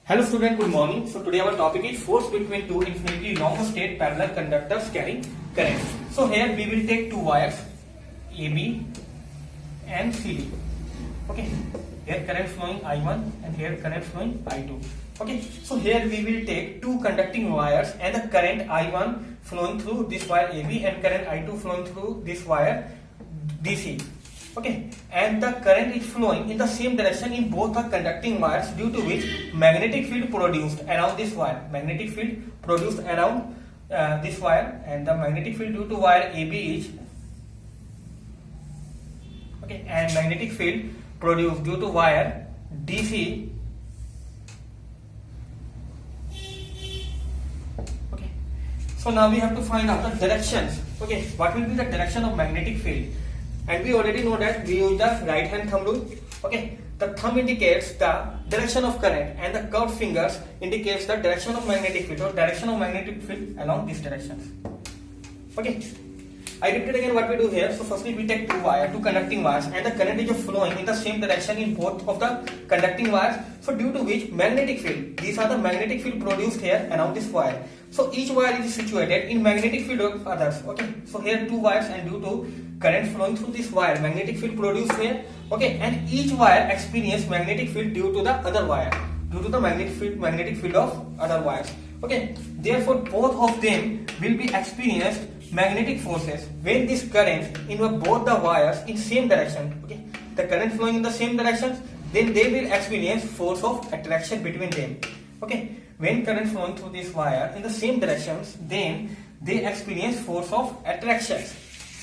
Hello student, good morning. So today our topic is force between two infinitely long state parallel conductors carrying current. So here we will take two wires AB and CD. Okay, here current flowing I1 and here current flowing I2. Okay, so here we will take two conducting wires and the current I1 flowing through this wire AB and current I2 flowing through this wire DC. Okay, and the current is flowing in the same direction in both the conducting wires, due to which magnetic field produced around this wire, magnetic field produced around this wire, and the magnetic field due to wire AB is okay, and magnetic field produced due to wire DC. Okay, so now we have to find out the directions. Okay, what will be the direction of magnetic field? And we already know that we use the right hand thumb rule. Okay, the thumb indicates the direction of current and the curved fingers indicates the direction of magnetic field or direction of magnetic field along these directions. Okay, I repeat again what we do here. So firstly we take two conducting wires and the current is flowing in the same direction in both of the conducting wires. So due to which magnetic field, these are the magnetic field produced here around this wire. So each wire is situated in magnetic field of others. Okay, so here two wires, and due to current flowing through this wire, magnetic field produced here. Okay, and each wire experience magnetic field due to the other wire, due to the magnetic field of other wires. Okay, therefore both of them will be experienced magnetic forces when this current in both the wires in same direction. Okay, the current flowing in the same directions, then they will experience force of attraction between them. Okay, when current flowing through this wire in the same directions, then they experience force of attractions.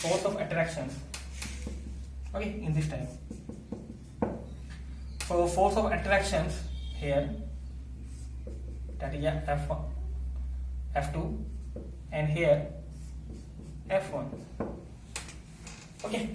Force of attractions. Okay, in this time. So force of attractions here, that is F1, F2, and here F1. Okay.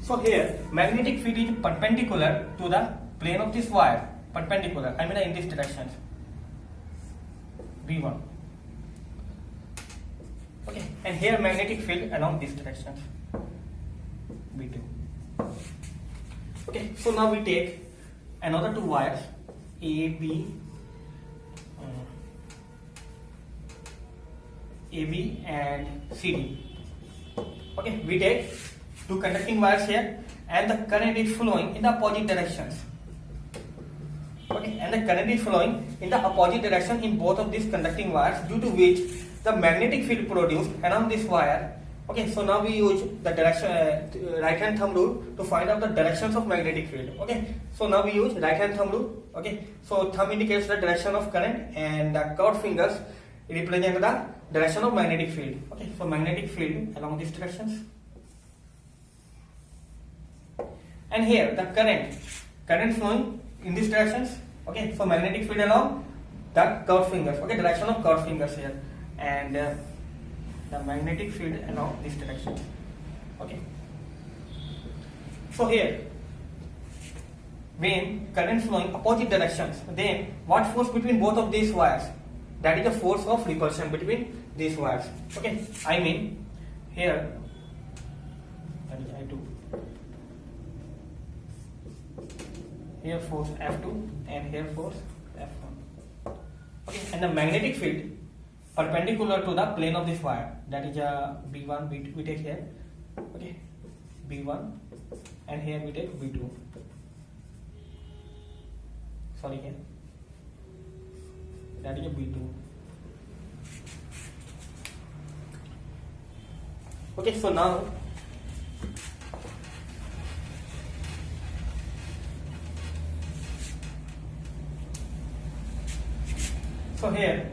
So here magnetic field is perpendicular to the plane of this wire, perpendicular, I mean in this direction, V1. Okay, and here magnetic field along this direction, V2. Okay, so now we take another two wires, AB and CD. Okay, we take two conducting wires here and the current is flowing in the opposite directions. Okay, and the current is flowing in the opposite direction in both of these conducting wires, due to which the magnetic field produced around this wire. Okay, so now we use the direction right hand thumb rule to find out the directions of magnetic field. Okay, so now we use right hand thumb rule. Okay, so thumb indicates the direction of current and the curved fingers represent the direction of magnetic field. Okay, so magnetic field along these directions. And here the current flowing in these directions. Okay, so magnetic field along the curved fingers. Okay, direction of curved fingers here, and the magnetic field along this direction. Okay, so here when current flowing opposite directions, then what force between both of these wires? That is the force of repulsion between these wires. Okay, I mean here that is I2. Here force F2 and here force F1. Okay, and the magnetic field perpendicular to the plane of this wire, that is B1 we take here. Okay, B1, and here we take B2. Sorry, here that is B2. Okay, so now here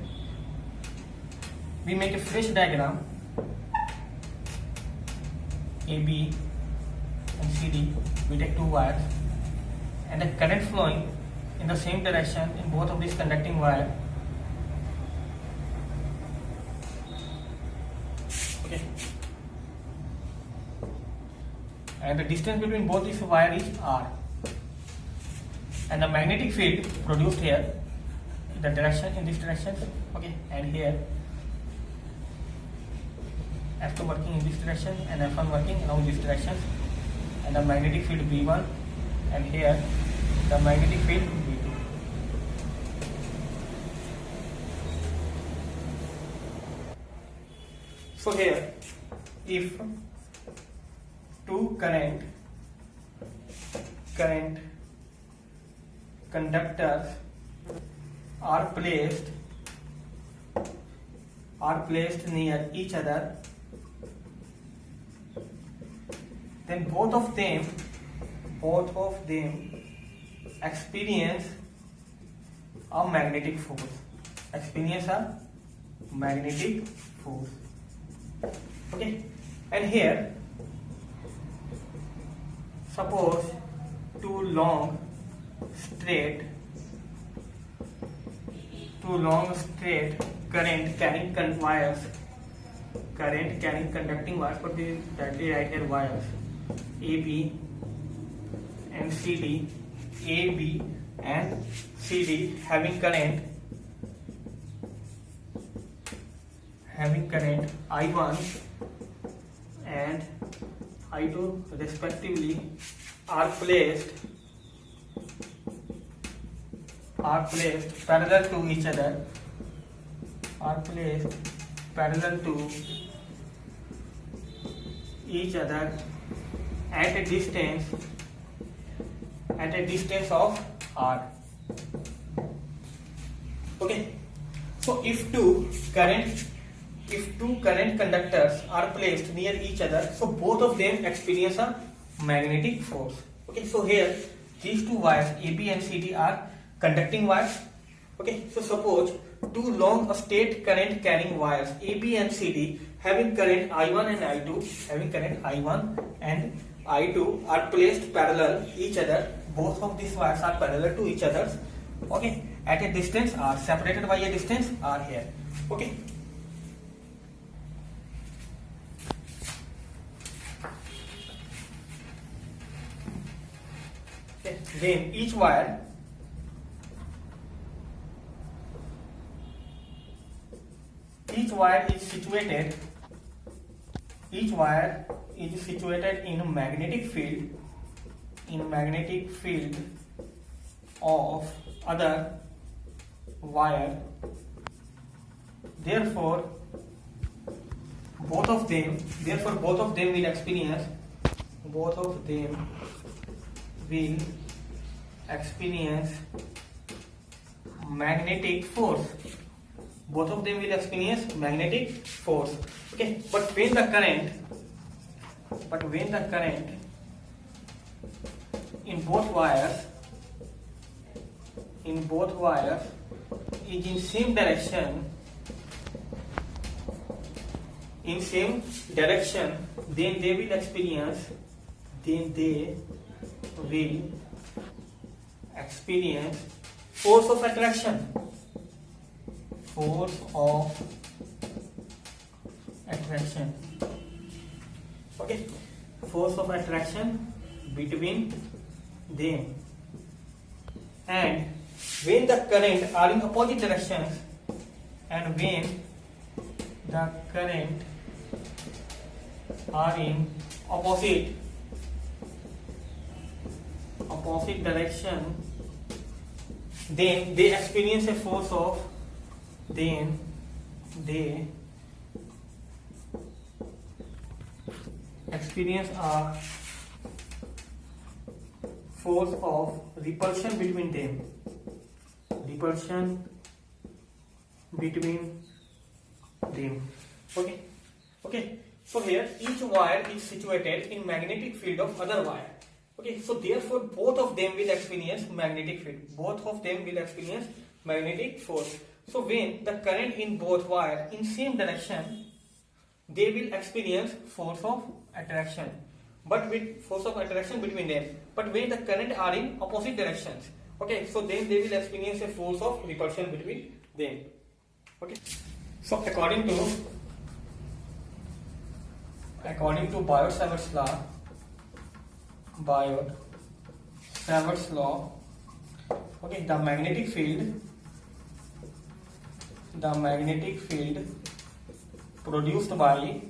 we make a fresh diagram, AB and CD. We take two wires and the current flowing in the same direction in both of these conducting wires. Okay, and the distance between both these wires is R, and the magnetic field produced here, the direction in this direction. Okay, and here F2 working in this direction and F1 working along this direction, and the magnetic field V1, and here the magnetic field V2. So here, if two current conductors are placed near each other, then both of them experience a magnetic force. Okay, and here suppose two long straight current carrying conducting wires, but they directly right here wires AB and CD, having current I1 and I2 respectively are placed parallel to each other, at a distance of r. Okay, so if two current conductors are placed near each other, so both of them experience a magnetic force. Okay, so here these two wires AB and CD are conducting wires. Okay, so suppose two long straight current carrying wires AB and CD having current I1 and I2 are placed parallel each other. Both of these wires are parallel to each other. Okay, at a distance r, separated by a distance r here. Okay. Then each wire is situated in a magnetic field of other wire. Therefore both of them will experience magnetic force. Both of them will experience magnetic force. Okay, but when the current in both wires is in same direction, then they will experience force of attraction. Okay, force of attraction between them. And when the current are in opposite directions, opposite direction, then they experience a force of repulsion between them. Okay. So here each wire is situated in magnetic field of other wire. Okay, so therefore both of them will experience magnetic field. Both of them will experience magnetic force. So when the current in both wire in same direction, they will experience force of attraction. But with force of attraction between them. But when the current are in opposite directions, okay, so then they will experience a force of repulsion between them. Okay. So according to Biot-Savart's law, okay, the magnetic field produced by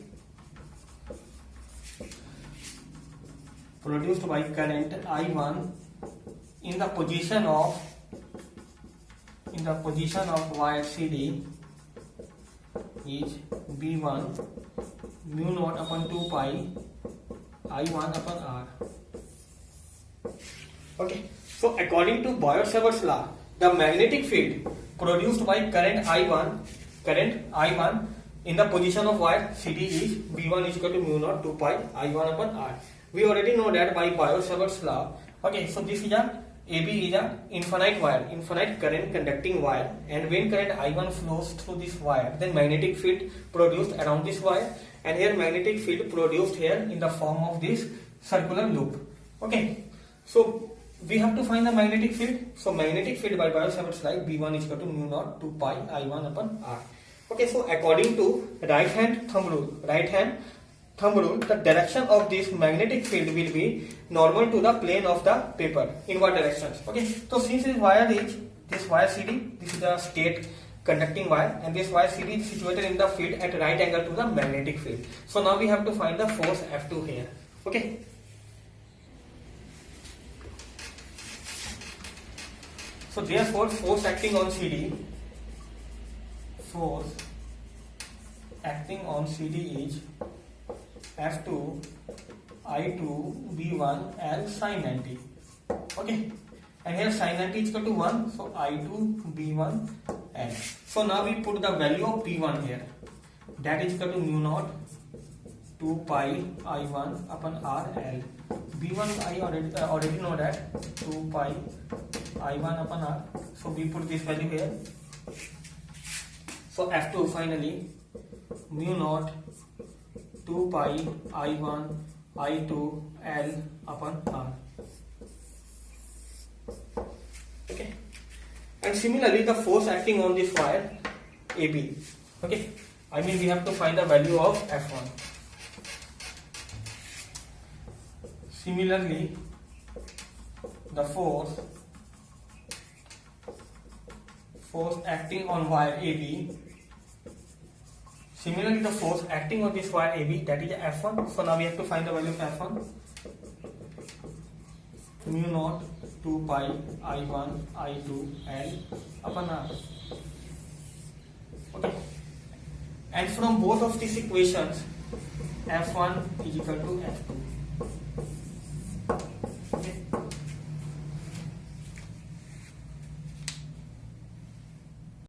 produced by current I1 in the position of wire CD is B1 mu naught upon 2 pi I1 upon R. Okay, so according to Boyer-Savart's law, the magnetic field produced by current I1 in the position of wire CD is B1 is equal to mu naught 2 pi I1 upon R. We already know that by Boyer-Savart's law. Okay, so this is AB is a infinite current conducting wire, and when current I1 flows through this wire, then magnetic field produced around this wire, and here magnetic field produced here in the form of this circular loop. Okay, so we have to find the magnetic field. So magnetic field by Boyer-Savart's law, B1 is equal to mu naught 2 pi I1 upon R. Okay, so according to right hand thumb rule, the direction of this magnetic field will be normal to the plane of the paper. In what directions? Okay, so since this wire CD, this is the state conducting wire, and this wire CD is situated in the field at right angle to the magnetic field. So now we have to find the force F2 here. Okay. So therefore, force acting on CD is F2 I2 B1 L sin 90. Okay, and here sin 90 is equal to 1, so I2 B1 L. So now we put the value of P1 here, that is equal to mu naught 2 pi I1 upon R L. B1 I already know that 2 pi I1 upon R, so we put this value here. So F2 finally mu naught 2 pi I1 I2 L upon R. Okay, and similarly the force acting on this wire AB. Okay, I mean we have to find the value of F1. Similarly, the force acting on wire AB. Similarly, the force acting on this wire AB, that is F1. So now we have to find the value of F1. Mu naught 2 pi I1 I2 L upon R. Okay. And from both of these equations, F1 is equal to F2.